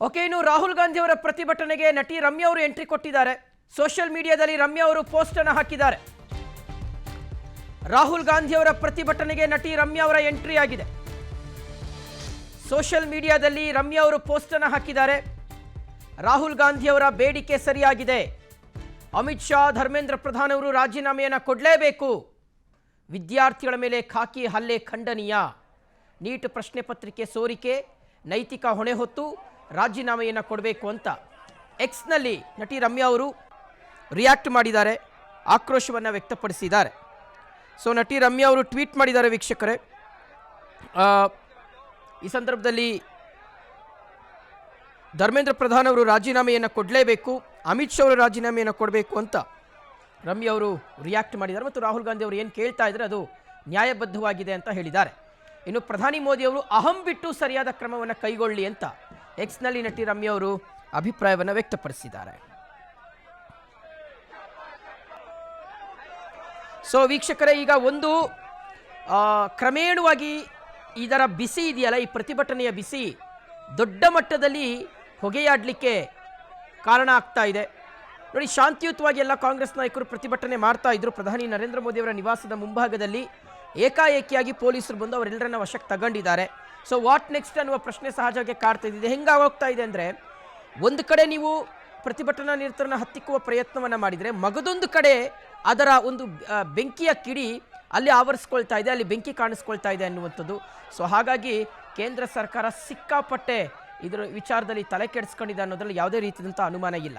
Okay, ಇನ್ನು ರಾಹುಲ್ ಗಾಂಧಿ ಅವರ ಪ್ರತಿಭಟನೆಗೆ ನಟಿ ರಮ್ಯಾ ಅವರು ಎಂಟ್ರಿ ಕೊಟ್ಟಿದ್ದಾರೆ. ಸೋಷಿಯಲ್ ಮೀಡಿಯಾದಲ್ಲಿ ರಮ್ಯಾ ಅವರು ಪೋಸ್ಟ್ ಅನ್ನು ಹಾಕಿದ್ದಾರೆ. ರಾಹುಲ್ ಗಾಂಧಿ ಅವರ ಪ್ರತಿಭಟನೆಗೆ ನಟಿ ರಮ್ಯಾ ಅವರ ಎಂಟ್ರಿ ಆಗಿದೆ. ಸೋಷಿಯಲ್ ಮೀಡಿಯಾದಲ್ಲಿ ರಮ್ಯಾ ಅವರು ಪೋಸ್ಟ್ ಅನ್ನು ಹಾಕಿದ್ದಾರೆ. ರಾಹುಲ್ ಗಾಂಧಿ ಅವರ ಬೇಡಿಕೆ ಸರಿಯಾಗಿದೆ. ಅಮಿತ್ ಶಾ, ಧರ್ಮೇಂದ್ರ ಪ್ರಧಾನ್ ಅವರು ರಾಜೀನಾಮೆಯನ್ನು ಕೊಡಲೇಬೇಕು. ವಿದ್ಯಾರ್ಥಿಗಳ ಮೇಲೆ ಖಾಕಿ ಹಲ್ಲೆ ಖಂಡನೀಯ. ನೀಟ್ ಪ್ರಶ್ನೆ ಪತ್ರಿಕೆ ಸೋರಿಕೆ, ನೈತಿಕ ಹೊಣೆ ಹೊತ್ತು ರಾಜೀನಾಮೆಯನ್ನು ಕೊಡಬೇಕು ಅಂತ ಎಕ್ಸ್ನಲ್ಲಿ ನಟಿ ರಮ್ಯಾ ಅವರು ರಿಯಾಕ್ಟ್ ಮಾಡಿದ್ದಾರೆ, ಆಕ್ರೋಶವನ್ನು ವ್ಯಕ್ತಪಡಿಸಿದ್ದಾರೆ. ಸೊ ನಟಿ ರಮ್ಯಾ ಅವರು ಟ್ವೀಟ್ ಮಾಡಿದ್ದಾರೆ ವೀಕ್ಷಕರೇ. ಈ ಸಂದರ್ಭದಲ್ಲಿ ಧರ್ಮೇಂದ್ರ ಪ್ರಧಾನ್ ಅವರು ರಾಜೀನಾಮೆಯನ್ನು ಕೊಡಲೇಬೇಕು, ಅಮಿತ್ ಶಾ ಅವರು ರಾಜೀನಾಮೆಯನ್ನು ಕೊಡಬೇಕು ಅಂತ ರಮ್ಯಾ ಅವರು ರಿಯಾಕ್ಟ್ ಮಾಡಿದ್ದಾರೆ. ಮತ್ತು ರಾಹುಲ್ ಗಾಂಧಿ ಅವರು ಏನು ಕೇಳ್ತಾ ಇದ್ದಾರೆ ಅದು ನ್ಯಾಯಬದ್ಧವಾಗಿದೆ ಅಂತ ಹೇಳಿದ್ದಾರೆ. ಇನ್ನು ಪ್ರಧಾನಿ ಮೋದಿ ಅವರು ಅಹಂ ಬಿಟ್ಟು ಸರಿಯಾದ ಕ್ರಮವನ್ನು ಕೈಗೊಳ್ಳಿ ಅಂತ ಎಕ್ಸ್ನಲ್ಲಿ ನಟಿ ರಮ್ಯಾ ಅವರು ಅಭಿಪ್ರಾಯವನ್ನು ವ್ಯಕ್ತಪಡಿಸಿದ್ದಾರೆ. ಸೊ ವೀಕ್ಷಕರೇ, ಈಗ ಒಂದು ಕ್ರಮೇಣವಾಗಿ ಇದರ ಬಿಸಿ ಇದೆಯಲ್ಲ, ಈ ಪ್ರತಿಭಟನೆಯ ಬಿಸಿ ದೊಡ್ಡ ಮಟ್ಟದಲ್ಲಿ ಹೊಗೆಯಾಡಲಿಕ್ಕೆ ಕಾರಣ ಆಗ್ತಾ ಇದೆ. ನೋಡಿ, ಶಾಂತಿಯುತವಾಗಿ ಎಲ್ಲ ಕಾಂಗ್ರೆಸ್ ನಾಯಕರು ಪ್ರತಿಭಟನೆ ಮಾಡ್ತಾ ಇದ್ರು. ಪ್ರಧಾನಿ ನರೇಂದ್ರ ಮೋದಿ ಅವರ ನಿವಾಸದ ಮುಂಭಾಗದಲ್ಲಿ ಏಕಾಏಕಿಯಾಗಿ ಪೊಲೀಸರು ಬಂದು ಅವರೆಲ್ಲರನ್ನ ವಶಕ್ಕೆ ತಗೊಂಡಿದ್ದಾರೆ. ಸೊ ವಾಟ್ ನೆಕ್ಸ್ಟ್ ಅನ್ನುವ ಪ್ರಶ್ನೆ ಸಹಜವಾಗಿ ಕಾಡ್ತಾ ಇದೆ. ಹೆಂಗಾಗೋಗ್ತಾ ಇದೆ ಅಂದರೆ, ಒಂದು ಕಡೆ ನೀವು ಪ್ರತಿಭಟನಾ ನಿರತರನ್ನ ಹತ್ತಿಕ್ಕುವ ಪ್ರಯತ್ನವನ್ನು ಮಾಡಿದರೆ, ಮಗದೊಂದು ಕಡೆ ಅದರ ಒಂದು ಬೆಂಕಿಯ ಕಿಡಿ ಅಲ್ಲಿ ಆವರಿಸ್ಕೊಳ್ತಾ ಇದೆ, ಅಲ್ಲಿ ಬೆಂಕಿ ಕಾಣಿಸ್ಕೊಳ್ತಾ ಇದೆ ಅನ್ನುವಂಥದ್ದು. ಸೊ ಹಾಗಾಗಿ ಕೇಂದ್ರ ಸರ್ಕಾರ ಸಿಕ್ಕಾಪಟ್ಟೆ ಇದರ ವಿಚಾರದಲ್ಲಿ ತಲೆ ಕೆಡಿಸ್ಕೊಂಡಿದೆ ಅನ್ನೋದ್ರಲ್ಲಿ ಯಾವುದೇ ರೀತಿಯಾದಂಥ ಅನುಮಾನ ಇಲ್ಲ.